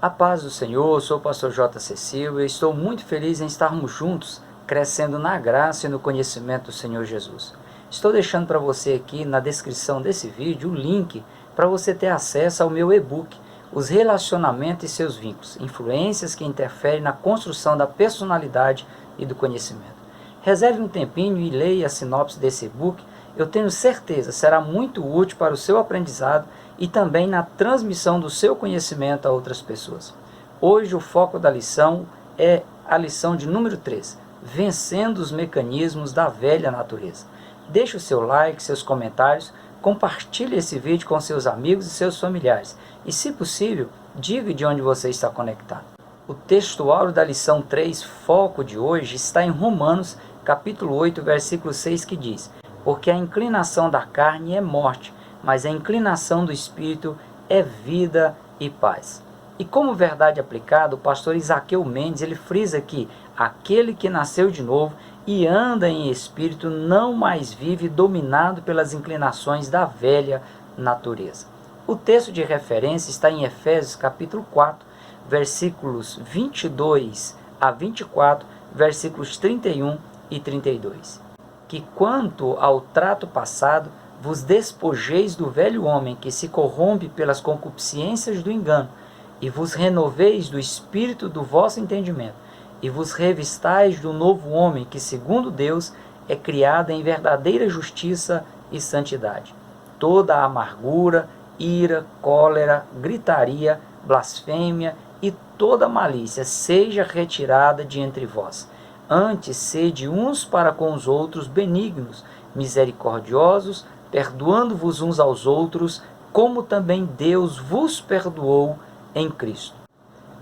A paz do Senhor, eu sou o pastor J.C. Silva e estou muito feliz em estarmos juntos, crescendo na graça e no conhecimento do Senhor Jesus. Estou deixando para você aqui na descrição desse vídeo o link para você ter acesso ao meu e-book, Os Relacionamentos e Seus Vínculos, Influências que Interferem na Construção da Personalidade e do Conhecimento. Reserve um tempinho e leia a sinopse desse e-book, eu tenho certeza será muito útil para o seu aprendizado e também na transmissão do seu conhecimento a outras pessoas. Hoje o foco da lição é a lição de número 3, Vencendo os Mecanismos da Velha Natureza. Deixe o seu like, seus comentários, compartilhe esse vídeo com seus amigos e seus familiares e, se possível, diga de onde você está conectado. O textuário da lição 3, foco de hoje, está em Romanos, capítulo 8, versículo 6, que diz: porque a inclinação da carne é morte, mas a inclinação do Espírito é vida e paz. E como verdade aplicada, o pastor Isaqueu Mendes ele frisa que aquele que nasceu de novo e anda em Espírito não mais vive dominado pelas inclinações da velha natureza. O texto de referência está em Efésios capítulo 4, versículos 22 a 24, versículos 31 e 32. Que quanto ao trato passado, vos despojeis do velho homem que se corrompe pelas concupiscências do engano, e vos renoveis do espírito do vosso entendimento, e vos revistais do novo homem que, segundo Deus, é criado em verdadeira justiça e santidade. Toda a amargura, ira, cólera, gritaria, blasfêmia e toda malícia seja retirada de entre vós. Antes, sede uns para com os outros benignos, misericordiosos, perdoando-vos uns aos outros, como também Deus vos perdoou em Cristo.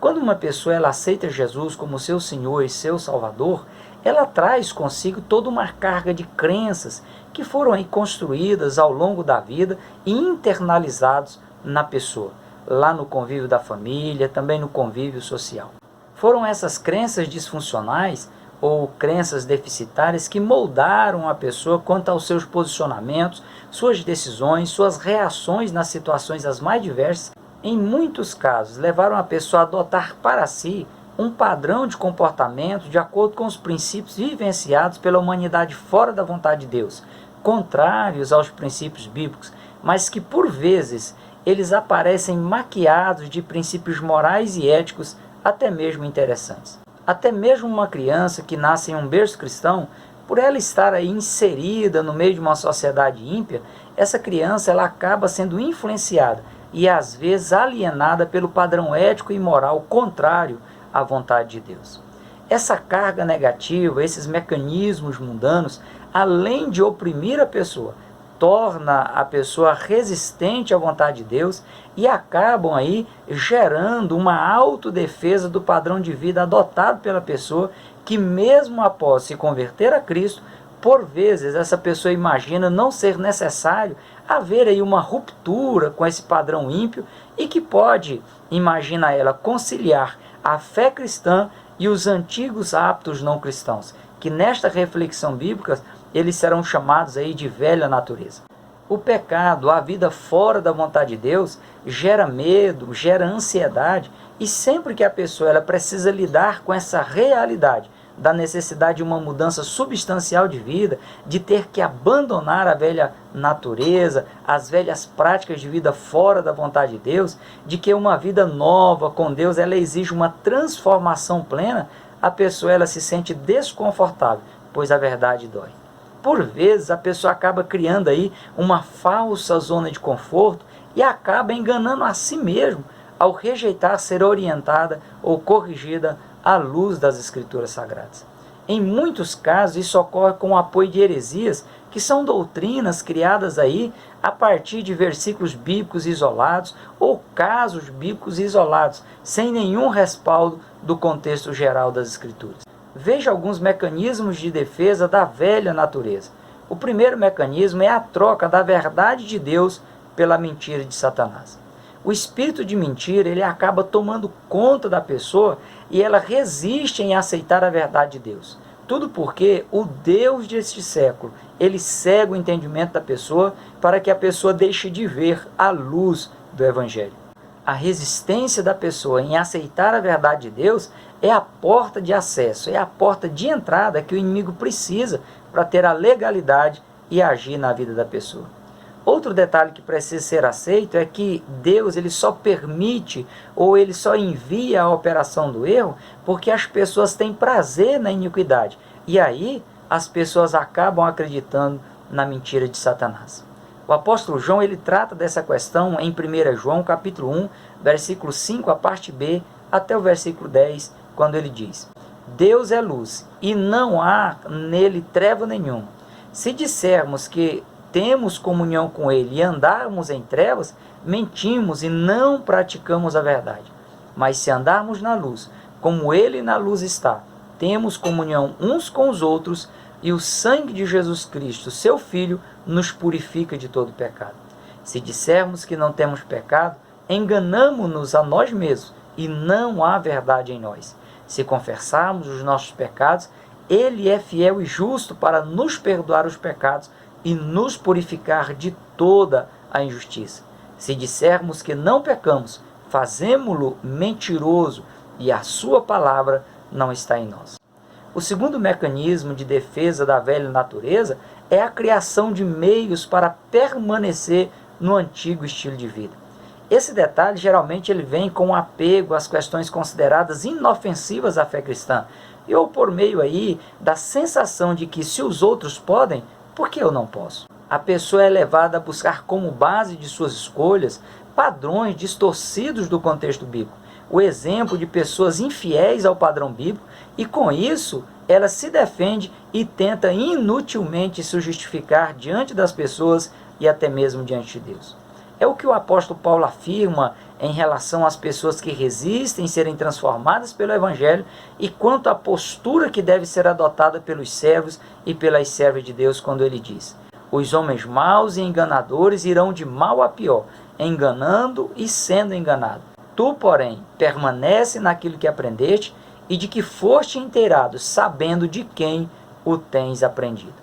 Quando uma pessoa ela aceita Jesus como seu Senhor e seu Salvador, ela traz consigo toda uma carga de crenças que foram aí construídas ao longo da vida e internalizados na pessoa, lá no convívio da família, também no convívio social. Foram essas crenças disfuncionais ou crenças deficitárias que moldaram a pessoa quanto aos seus posicionamentos, suas decisões, suas reações nas situações as mais diversas. Em muitos casos, levaram a pessoa a adotar para si um padrão de comportamento de acordo com os princípios vivenciados pela humanidade fora da vontade de Deus, contrários aos princípios bíblicos, mas que por vezes eles aparecem maquiados de princípios morais e éticos até mesmo interessantes. Até mesmo uma criança que nasce em um berço cristão, por ela estar aí inserida no meio de uma sociedade ímpia, essa criança ela acaba sendo influenciada e às vezes alienada pelo padrão ético e moral contrário à vontade de Deus. Essa carga negativa, esses mecanismos mundanos, além de oprimir a pessoa, torna a pessoa resistente à vontade de Deus e acabam aí gerando uma autodefesa do padrão de vida adotado pela pessoa, que mesmo após se converter a Cristo, por vezes essa pessoa imagina não ser necessário haver aí uma ruptura com esse padrão ímpio e que pode, imagina ela, conciliar a fé cristã e os antigos hábitos não cristãos, que nesta reflexão bíblica eles serão chamados aí de velha natureza. O pecado, a vida fora da vontade de Deus, gera medo, gera ansiedade, e sempre que a pessoa ela precisa lidar com essa realidade da necessidade de uma mudança substancial de vida, de ter que abandonar a velha natureza, as velhas práticas de vida fora da vontade de Deus, de que uma vida nova com Deus ela exige uma transformação plena, a pessoa ela se sente desconfortável, pois a verdade dói. Por vezes a pessoa acaba criando aí uma falsa zona de conforto e acaba enganando a si mesmo ao rejeitar ser orientada ou corrigida à luz das Escrituras Sagradas. Em muitos casos isso ocorre com o apoio de heresias, que são doutrinas criadas aí a partir de versículos bíblicos isolados ou casos bíblicos isolados, sem nenhum respaldo do contexto geral das Escrituras. Veja alguns mecanismos de defesa da velha natureza. O primeiro mecanismo é a troca da verdade de Deus pela mentira de Satanás. O espírito de mentira ele acaba tomando conta da pessoa e ela resiste em aceitar a verdade de Deus. Tudo porque o Deus deste século, ele cega o entendimento da pessoa para que a pessoa deixe de ver a luz do Evangelho. a resistência da pessoa em aceitar a verdade de Deus é a porta de acesso, é a porta de entrada que o inimigo precisa para ter a legalidade e agir na vida da pessoa. Outro detalhe que precisa ser aceito é que Deus ele só permite ou ele só envia a operação do erro porque as pessoas têm prazer na iniquidade. E aí as pessoas acabam acreditando na mentira de Satanás. O apóstolo João ele trata dessa questão em 1 João capítulo 1, versículo 5, a parte B, até o versículo 10, quando ele diz: Deus é luz e não há nele treva nenhuma. Se dissermos que temos comunhão com ele e andarmos em trevas, mentimos e não praticamos a verdade. Mas se andarmos na luz, como ele na luz está, temos comunhão uns com os outros, e o sangue de Jesus Cristo, seu Filho, nos purifica de todo pecado. Se dissermos que não temos pecado, enganamo-nos a nós mesmos, e não há verdade em nós. Se confessarmos os nossos pecados, ele é fiel e justo para nos perdoar os pecados e nos purificar de toda a injustiça. Se dissermos que não pecamos, fazemo-lo mentiroso e a sua palavra não está em nós. O segundo mecanismo de defesa da velha natureza é a criação de meios para permanecer no antigo estilo de vida. Esse detalhe geralmente ele vem com apego às questões consideradas inofensivas à fé cristã, ou por meio aí da sensação de que se os outros podem, por que eu não posso? A pessoa é levada a buscar como base de suas escolhas padrões distorcidos do contexto bíblico, o exemplo de pessoas infiéis ao padrão bíblico, e com isso ela se defende e tenta inutilmente se justificar diante das pessoas e até mesmo diante de Deus. É o que o apóstolo Paulo afirma em relação às pessoas que resistem em serem transformadas pelo Evangelho e quanto à postura que deve ser adotada pelos servos e pelas servas de Deus quando ele diz: os homens maus e enganadores irão de mal a pior, enganando e sendo enganado. Tu, porém, permanece naquilo que aprendeste e de que foste inteirado, sabendo de quem o tens aprendido.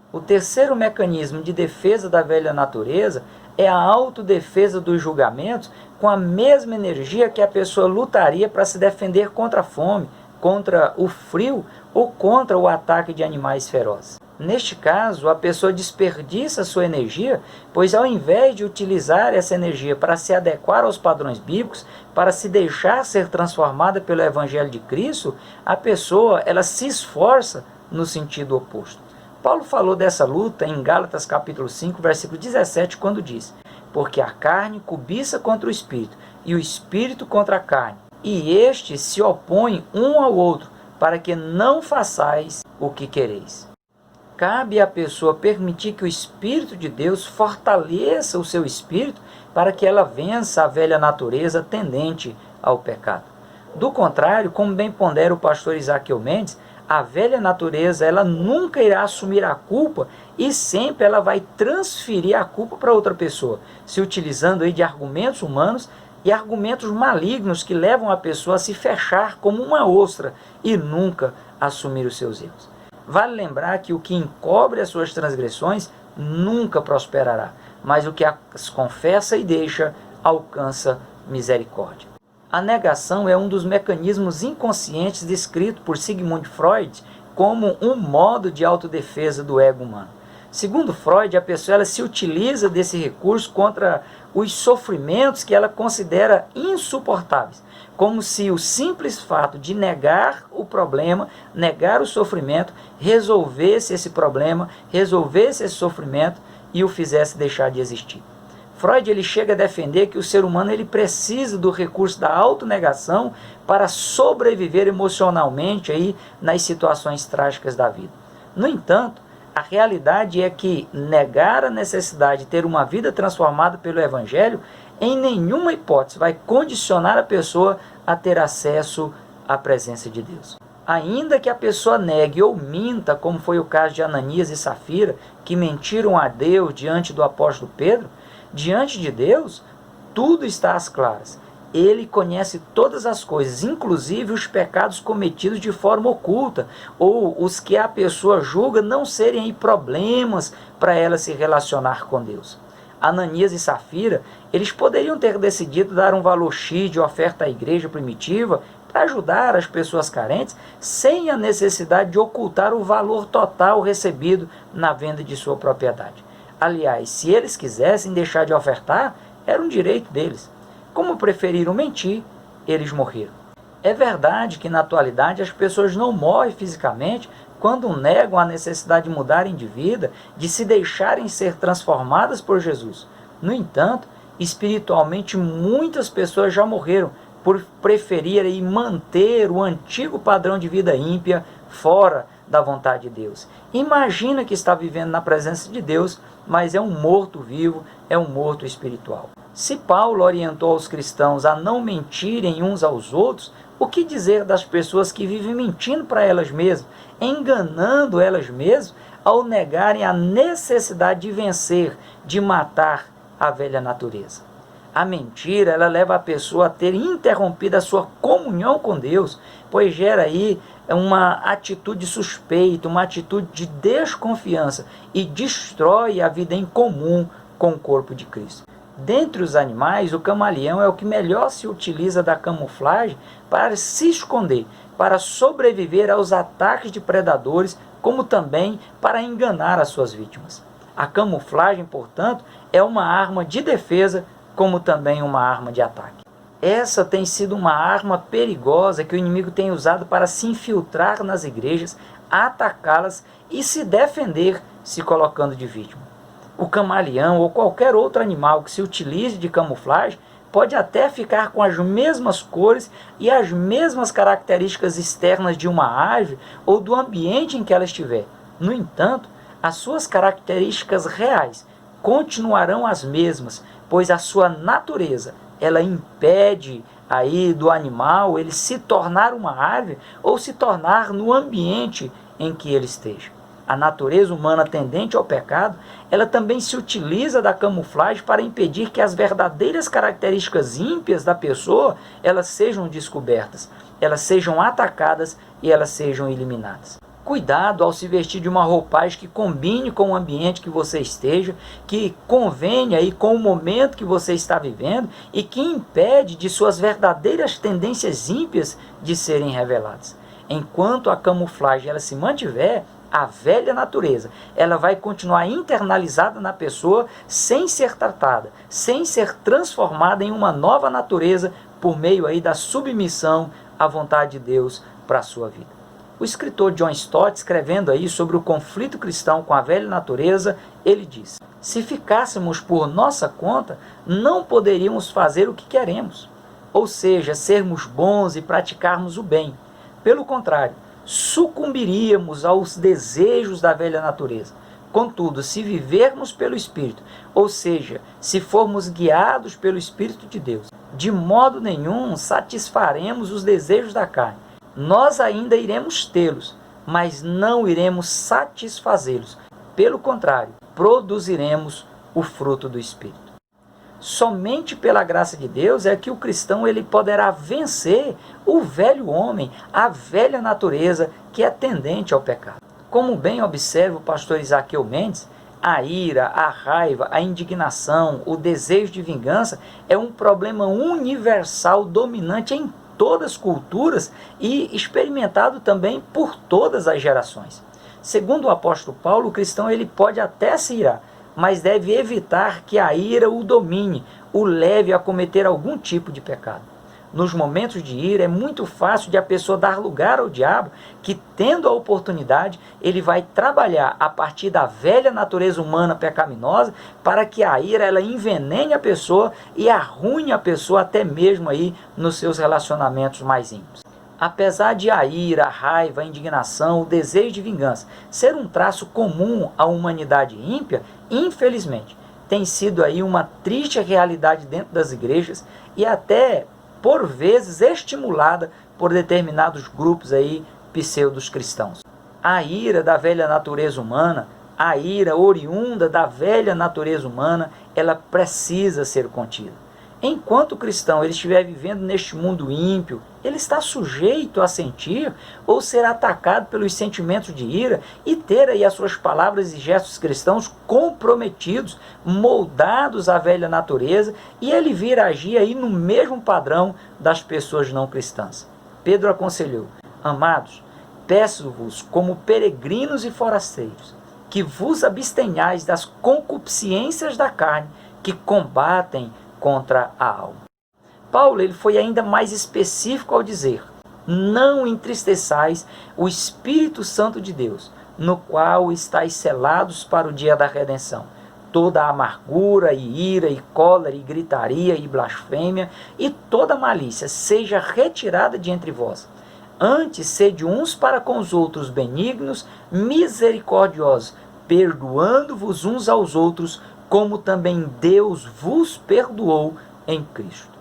O terceiro mecanismo de defesa da velha natureza é a autodefesa dos julgamentos com a mesma energia que a pessoa lutaria para se defender contra a fome, contra o frio ou contra o ataque de animais ferozes. Neste caso, a pessoa desperdiça sua energia, pois ao invés de utilizar essa energia para se adequar aos padrões bíblicos, para se deixar ser transformada pelo Evangelho de Cristo, a pessoa ela se esforça no sentido oposto. Paulo falou dessa luta em Gálatas capítulo 5, versículo 17, quando diz: porque a carne cobiça contra o espírito, e o espírito contra a carne, e estes se opõem um ao outro, para que não façais o que quereis. Cabe à pessoa permitir que o Espírito de Deus fortaleça o seu espírito para que ela vença a velha natureza tendente ao pecado. Do contrário, como bem pondera o pastor Isaqueu Mendes, a velha natureza ela nunca irá assumir a culpa e sempre ela vai transferir a culpa para outra pessoa, se utilizando aí de argumentos humanos e argumentos malignos que levam a pessoa a se fechar como uma ostra e nunca assumir os seus erros. Vale lembrar que o que encobre as suas transgressões nunca prosperará, mas o que as confessa e deixa alcança misericórdia. A negação é um dos mecanismos inconscientes descrito por Sigmund Freud como um modo de autodefesa do ego humano. Segundo Freud, a pessoa ela se utiliza desse recurso contra os sofrimentos que ela considera insuportáveis, como se o simples fato de negar o problema, negar o sofrimento, resolvesse esse problema, resolvesse esse sofrimento e o fizesse deixar de existir. Freud ele chega a defender que o ser humano ele precisa do recurso da autonegação para sobreviver emocionalmente aí nas situações trágicas da vida. No entanto, a realidade é que negar a necessidade de ter uma vida transformada pelo Evangelho em nenhuma hipótese vai condicionar a pessoa a ter acesso à presença de Deus. Ainda que a pessoa negue ou minta, como foi o caso de Ananias e Safira, que mentiram a Deus diante do apóstolo Pedro, diante de Deus, tudo está às claras. Ele conhece todas as coisas, inclusive os pecados cometidos de forma oculta, ou os que a pessoa julga não serem problemas para ela se relacionar com Deus. Ananias e Safira, eles poderiam ter decidido dar um valor X de oferta à igreja primitiva para ajudar as pessoas carentes, sem a necessidade de ocultar o valor total recebido na venda de sua propriedade. Aliás, se eles quisessem deixar de ofertar, era um direito deles. Como preferiram mentir, eles morreram. É verdade que na atualidade as pessoas não morrem fisicamente quando negam a necessidade de mudarem de vida, de se deixarem ser transformadas por Jesus. No entanto, espiritualmente muitas pessoas já morreram por preferirem manter o antigo padrão de vida ímpia fora da vontade de Deus. Imagina que está vivendo na presença de Deus, mas é um morto-vivo, é um morto espiritual. Se Paulo orientou os cristãos a não mentirem uns aos outros, o que dizer das pessoas que vivem mentindo para elas mesmas, enganando elas mesmas, ao negarem a necessidade de vencer, de matar a velha natureza? A mentira, ela leva a pessoa a ter interrompido a sua comunhão com Deus, pois gera aí uma atitude suspeita, uma atitude de desconfiança e destrói a vida em comum com o corpo de Cristo. Dentre os animais, o camaleão é o que melhor se utiliza da camuflagem para se esconder, para sobreviver aos ataques de predadores, como também para enganar as suas vítimas. A camuflagem, portanto, é uma arma de defesa, como também uma arma de ataque. Essa tem sido uma arma perigosa que o inimigo tem usado para se infiltrar nas igrejas, atacá-las e se defender se colocando de vítima. O camaleão ou qualquer outro animal que se utilize de camuflagem pode até ficar com as mesmas cores e as mesmas características externas de uma árvore ou do ambiente em que ela estiver. No entanto, as suas características reais continuarão as mesmas, pois a sua natureza, ela impede aí do animal ele se tornar uma árvore ou se tornar no ambiente em que ele esteja. A natureza humana tendente ao pecado, ela também se utiliza da camuflagem para impedir que as verdadeiras características ímpias da pessoa, elas sejam descobertas, elas sejam atacadas e elas sejam eliminadas. Cuidado ao se vestir de uma roupagem que combine com o ambiente que você esteja, que convenha aí com o momento que você está vivendo e que impede de suas verdadeiras tendências ímpias de serem reveladas. Enquanto a camuflagem ela se mantiver, a velha natureza, ela vai continuar internalizada na pessoa sem ser tratada, sem ser transformada em uma nova natureza por meio aí da submissão à vontade de Deus para a sua vida. O escritor John Stott, escrevendo aí sobre o conflito cristão com a velha natureza, ele diz: se ficássemos por nossa conta, não poderíamos fazer o que queremos, ou seja, sermos bons e praticarmos o bem. Pelo contrário, sucumbiríamos aos desejos da velha natureza. Contudo, se vivermos pelo Espírito, ou seja, se formos guiados pelo Espírito de Deus, de modo nenhum satisfaremos os desejos da carne. Nós ainda iremos tê-los, mas não iremos satisfazê-los. Pelo contrário, produziremos o fruto do Espírito. Somente pela graça de Deus é que o cristão ele poderá vencer o velho homem, a velha natureza que é tendente ao pecado. Como bem observa o pastor Isaqueu Mendes, a ira, a raiva, a indignação, o desejo de vingança é um problema universal dominante em todas as culturas e experimentado também por todas as gerações. Segundo o apóstolo Paulo, o cristão ele pode até se irar, mas deve evitar que a ira o domine, o leve a cometer algum tipo de pecado. Nos momentos de ira é muito fácil de a pessoa dar lugar ao diabo, que tendo a oportunidade, ele vai trabalhar a partir da velha natureza humana pecaminosa, para que a ira ela envenene a pessoa e arruine a pessoa até mesmo aí nos seus relacionamentos mais íntimos. Apesar de a ira, a raiva, a indignação, o desejo de vingança ser um traço comum à humanidade ímpia, infelizmente, tem sido aí uma triste realidade dentro das igrejas e até, por vezes, estimulada por determinados grupos aí pseudos cristãos. A ira da velha natureza humana, a ira oriunda da velha natureza humana, ela precisa ser contida. Enquanto o cristão ele estiver vivendo neste mundo ímpio, ele está sujeito a sentir ou ser atacado pelos sentimentos de ira e ter aí as suas palavras e gestos cristãos comprometidos, moldados à velha natureza, e ele vir agir aí no mesmo padrão das pessoas não cristãs. Pedro aconselhou: amados, peço-vos como peregrinos e forasteiros, que vos abstenhais das concupiscências da carne, que combatem contra a alma. Paulo ele foi ainda mais específico ao dizer: não entristeçais o Espírito Santo de Deus, no qual estáis selados para o dia da redenção. Toda amargura e ira e cólera e gritaria e blasfêmia e toda malícia seja retirada de entre vós. Antes, sede uns para com os outros benignos, misericordiosos, perdoando-vos uns aos outros, como também Deus vos perdoou em Cristo.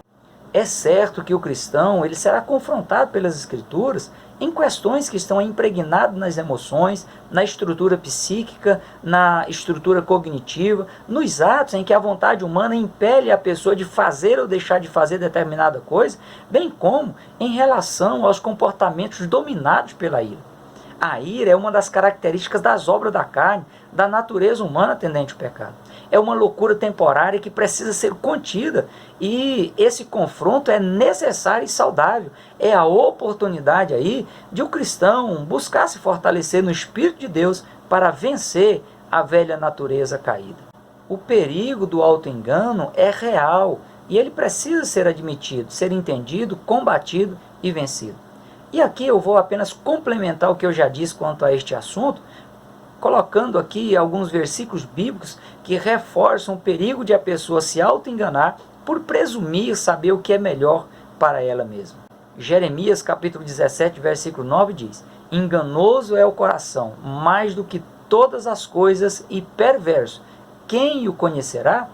É certo que o cristão ele será confrontado pelas Escrituras em questões que estão impregnadas nas emoções, na estrutura psíquica, na estrutura cognitiva, nos atos em que a vontade humana impele a pessoa de fazer ou deixar de fazer determinada coisa, bem como em relação aos comportamentos dominados pela ira. A ira é uma das características das obras da carne, da natureza humana tendente ao pecado. É uma loucura temporária que precisa ser contida, e esse confronto é necessário e saudável. É a oportunidade aí de o cristão buscar se fortalecer no Espírito de Deus para vencer a velha natureza caída. O perigo do auto-engano é real e ele precisa ser admitido, ser entendido, combatido e vencido. E aqui eu vou apenas complementar o que eu já disse quanto a este assunto, colocando aqui alguns versículos bíblicos que reforçam o perigo de a pessoa se auto-enganar por presumir saber o que é melhor para ela mesma. Jeremias capítulo 17, versículo 9 diz: enganoso é o coração, mais do que todas as coisas, e perverso. Quem o conhecerá?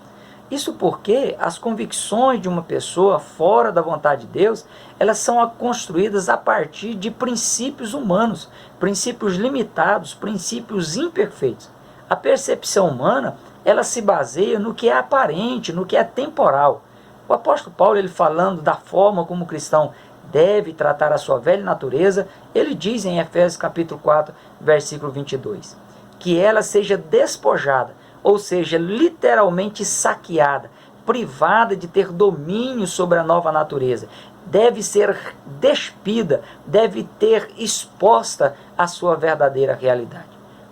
Isso porque as convicções de uma pessoa fora da vontade de Deus, elas são construídas a partir de princípios humanos, princípios limitados, princípios imperfeitos. A percepção humana, ela se baseia no que é aparente, no que é temporal. O apóstolo Paulo, ele falando da forma como o cristão deve tratar a sua velha natureza, ele diz em Efésios capítulo 4, versículo 22, que ela seja despojada, ou seja, literalmente saqueada, privada de ter domínio sobre a nova natureza. Deve ser despida, deve ter exposta a sua verdadeira realidade.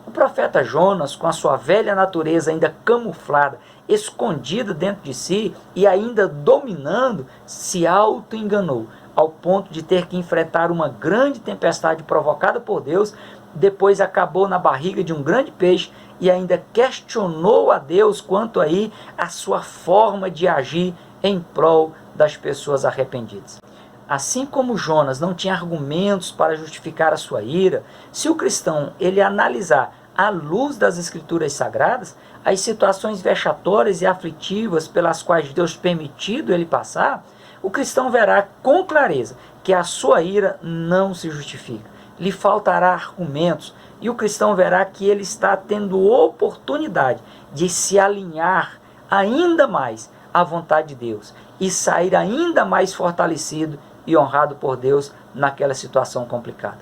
O profeta Jonas, com a sua velha natureza ainda camuflada, escondida dentro de si e ainda dominando, se auto-enganou, ao ponto de ter que enfrentar uma grande tempestade provocada por Deus. Depois acabou na barriga de um grande peixe e ainda questionou a Deus quanto aí a sua forma de agir em prol das pessoas arrependidas. Assim como Jonas não tinha argumentos para justificar a sua ira, se o cristão ele analisar à luz das Escrituras Sagradas as situações vexatórias e aflitivas pelas quais Deus permitido ele passar, o cristão verá com clareza que a sua ira não se justifica. Lhe faltará argumentos, e o cristão verá que ele está tendo oportunidade de se alinhar ainda mais à vontade de Deus e sair ainda mais fortalecido e honrado por Deus naquela situação complicada.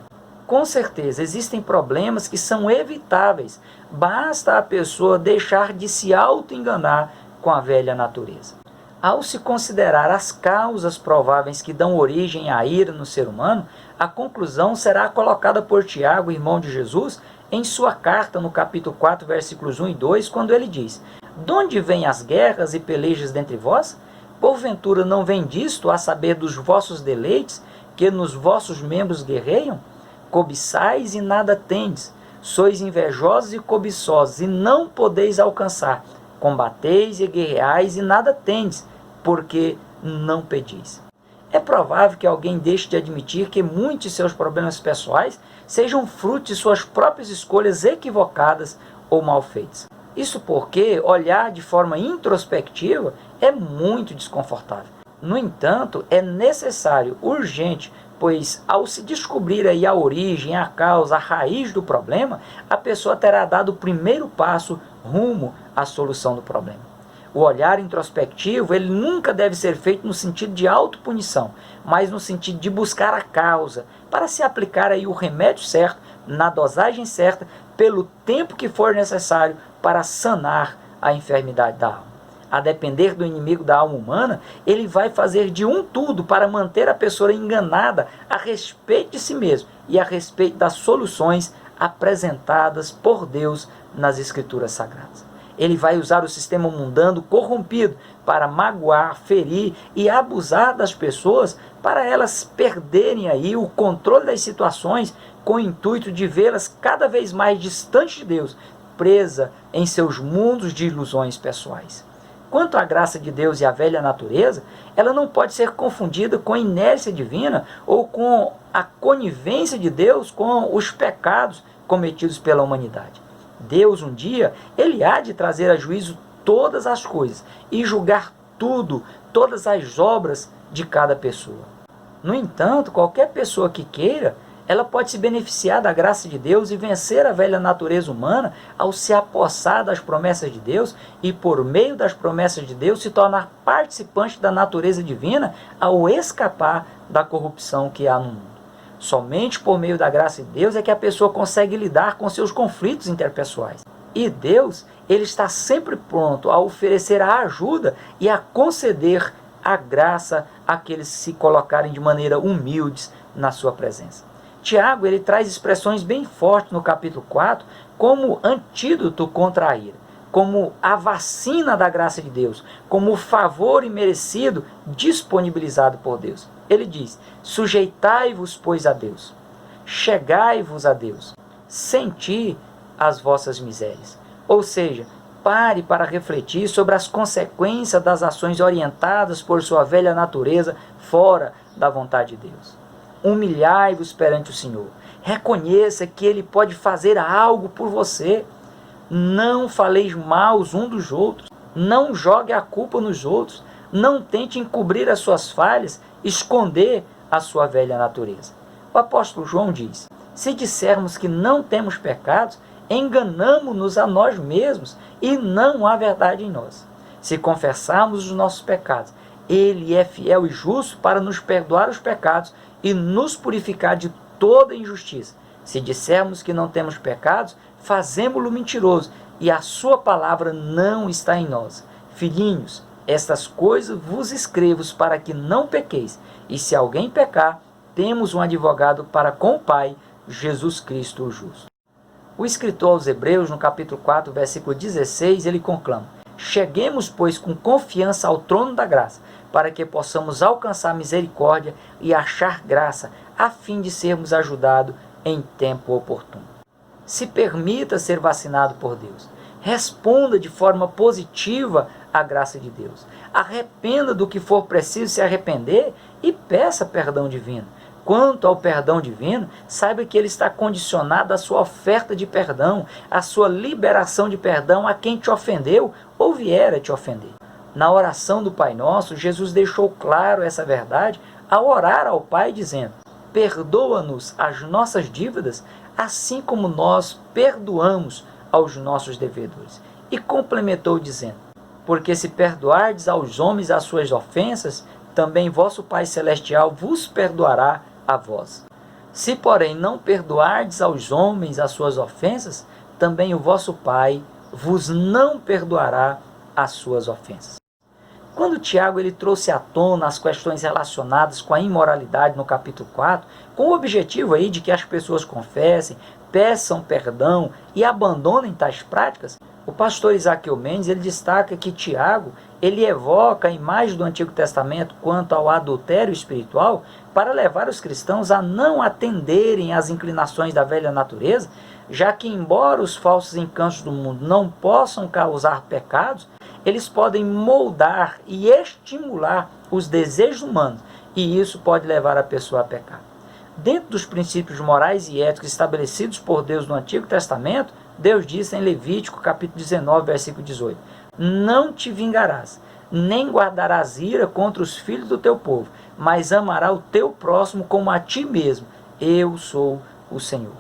Com certeza, existem problemas que são evitáveis, basta a pessoa deixar de se auto-enganar com a velha natureza. Ao se considerar as causas prováveis que dão origem à ira no ser humano, a conclusão será colocada por Tiago, irmão de Jesus, em sua carta no capítulo 4, versículos 1 e 2, quando ele diz: donde vêm as guerras e pelejas dentre vós? Porventura não vem disto, a saber dos vossos deleites, que nos vossos membros guerreiam? Cobiçais e nada tendes, sois invejosos e cobiçosos, e não podeis alcançar. Combateis e guerreais e nada tendes, porque não pedis. É provável que alguém deixe de admitir que muitos de seus problemas pessoais sejam fruto de suas próprias escolhas equivocadas ou mal feitas. Isso porque olhar de forma introspectiva é muito desconfortável. No entanto, é necessário, urgente, pois ao se descobrir aí a origem, a causa, a raiz do problema, a pessoa terá dado o primeiro passo rumo à solução do problema. O olhar introspectivo, ele nunca deve ser feito no sentido de autopunição, mas no sentido de buscar a causa, para se aplicar aí o remédio certo, na dosagem certa, pelo tempo que for necessário para sanar a enfermidade da alma. A depender do inimigo da alma humana, ele vai fazer de tudo para manter a pessoa enganada a respeito de si mesmo e a respeito das soluções apresentadas por Deus nas Escrituras Sagradas. Ele vai usar o sistema mundano corrompido para magoar, ferir e abusar das pessoas para elas perderem aí o controle das situações com o intuito de vê-las cada vez mais distantes de Deus, presa em seus mundos de ilusões pessoais. Quanto à graça de Deus e à velha natureza, ela não pode ser confundida com a inércia divina ou com a conivência de Deus com os pecados cometidos pela humanidade. Deus, um dia, ele há de trazer a juízo todas as coisas e julgar tudo, todas as obras de cada pessoa. No entanto, qualquer pessoa que queira, ela pode se beneficiar da graça de Deus e vencer a velha natureza humana ao se apossar das promessas de Deus e, por meio das promessas de Deus, se tornar participante da natureza divina ao escapar da corrupção que há no mundo. Somente por meio da graça de Deus é que a pessoa consegue lidar com seus conflitos interpessoais. E Deus, ele está sempre pronto a oferecer a ajuda e a conceder a graça àqueles que se colocarem de maneira humildes na sua presença. Tiago, ele traz expressões bem fortes no capítulo 4 como antídoto contra a ira, como a vacina da graça de Deus, como o favor imerecido disponibilizado por Deus. Ele diz: sujeitai-vos, pois, a Deus, chegai-vos a Deus, senti as vossas misérias. Ou seja, pare para refletir sobre as consequências das ações orientadas por sua velha natureza fora da vontade de Deus. Humilhai-vos perante o Senhor. Reconheça que Ele pode fazer algo por você. Não faleis mal uns dos outros. Não jogue a culpa nos outros. Não tente encobrir as suas falhas, esconder a sua velha natureza. O apóstolo João diz: se dissermos que não temos pecados, enganamo-nos a nós mesmos e não há verdade em nós. Se confessarmos os nossos pecados, Ele é fiel e justo para nos perdoar os pecados e nos purificar de toda injustiça. Se dissermos que não temos pecados, fazemo-lo mentiroso e a sua palavra não está em nós. Filhinhos, estas coisas vos escrevo para que não pequeis. E se alguém pecar, temos um advogado para com o Pai, Jesus Cristo o justo. O escritor aos Hebreus, no capítulo 4, versículo 16, ele conclama: cheguemos, pois, com confiança ao trono da graça, para que possamos alcançar misericórdia e achar graça, a fim de sermos ajudados em tempo oportuno. Se permita ser vacinado por Deus. Responda de forma positiva à graça de Deus. Arrependa do que for preciso se arrepender e peça perdão divino. Quanto ao perdão divino, saiba que ele está condicionado à sua oferta de perdão, à sua liberação de perdão a quem te ofendeu ou vier a te ofender. Na oração do Pai Nosso, Jesus deixou claro essa verdade ao orar ao Pai dizendo: perdoa-nos as nossas dívidas, assim como nós perdoamos aos nossos devedores. E complementou dizendo: porque se perdoardes aos homens as suas ofensas, também vosso Pai Celestial vos perdoará a vós. Se, porém, não perdoardes aos homens as suas ofensas, também o vosso Pai vos não perdoará as suas ofensas. Quando Tiago ele trouxe à tona as questões relacionadas com a imoralidade no capítulo 4, com o objetivo aí de que as pessoas confessem, peçam perdão e abandonem tais práticas, o pastor Isaac Mendes ele destaca que Tiago ele evoca a imagem do Antigo Testamento quanto ao adultério espiritual para levar os cristãos a não atenderem às inclinações da velha natureza, já que embora os falsos encantos do mundo não possam causar pecados, eles podem moldar e estimular os desejos humanos, e isso pode levar a pessoa a pecar. Dentro dos princípios morais e éticos estabelecidos por Deus no Antigo Testamento, Deus disse em Levítico capítulo 19, versículo 18: não te vingarás, nem guardarás ira contra os filhos do teu povo, mas amará o teu próximo como a ti mesmo. Eu sou o Senhor.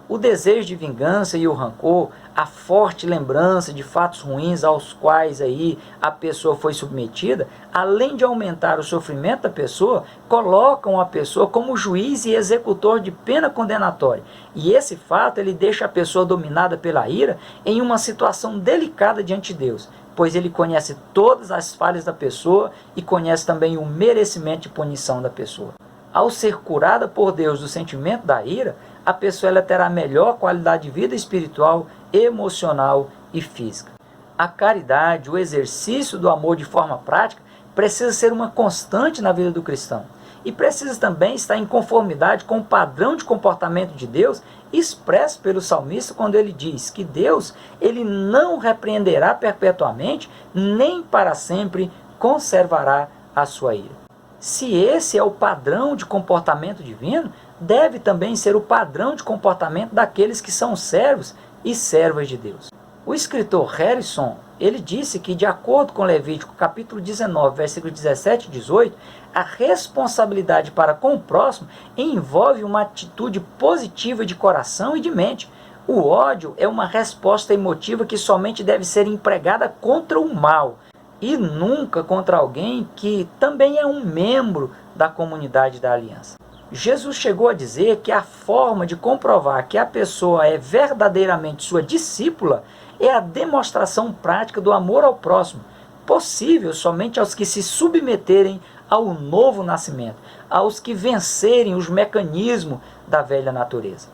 O desejo de vingança e o rancor, a forte lembrança de fatos ruins aos quais aí a pessoa foi submetida, além de aumentar o sofrimento da pessoa, colocam a pessoa como juiz e executor de pena condenatória. E esse fato ele deixa a pessoa dominada pela ira em uma situação delicada diante de Deus, pois ele conhece todas as falhas da pessoa e conhece também o merecimento de punição da pessoa. Ao ser curada por Deus do sentimento da ira, a pessoa ela terá melhor qualidade de vida espiritual, emocional e física. A caridade, o exercício do amor de forma prática, precisa ser uma constante na vida do cristão. E precisa também estar em conformidade com o padrão de comportamento de Deus expresso pelo salmista quando ele diz que Deus ele não repreenderá perpetuamente, nem para sempre conservará a sua ira. Se esse é o padrão de comportamento divino, deve também ser o padrão de comportamento daqueles que são servos e servas de Deus. O escritor Harrison, ele disse que, de acordo com Levítico capítulo 19, versículos 17 e 18, a responsabilidade para com o próximo envolve uma atitude positiva de coração e de mente. O ódio é uma resposta emotiva que somente deve ser empregada contra o mal, e nunca contra alguém que também é um membro da comunidade da aliança. Jesus chegou a dizer que a forma de comprovar que a pessoa é verdadeiramente sua discípula é a demonstração prática do amor ao próximo, possível somente aos que se submeterem ao novo nascimento, aos que vencerem os mecanismos da velha natureza.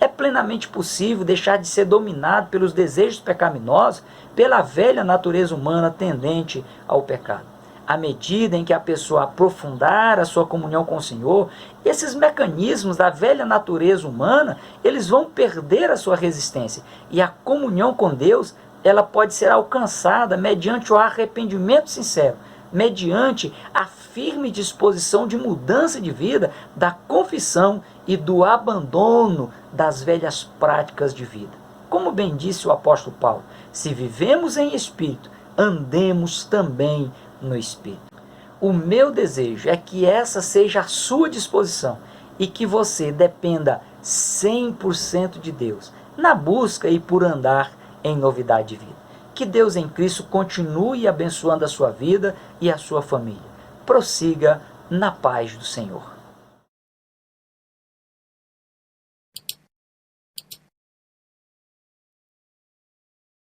É plenamente possível deixar de ser dominado pelos desejos pecaminosos, pela velha natureza humana tendente ao pecado. À medida em que a pessoa aprofundar a sua comunhão com o Senhor, esses mecanismos da velha natureza humana, eles vão perder a sua resistência. E a comunhão com Deus, ela pode ser alcançada mediante o arrependimento sincero, mediante a firme disposição de mudança de vida, da confissão e do abandono das velhas práticas de vida. Como bem disse o apóstolo Paulo, se vivemos em espírito, andemos também no espírito. O meu desejo é que essa seja a sua disposição e que você dependa 100% de Deus, na busca e por andar em novidade de vida. Que Deus em Cristo continue abençoando a sua vida e a sua família. Prossiga na paz do Senhor.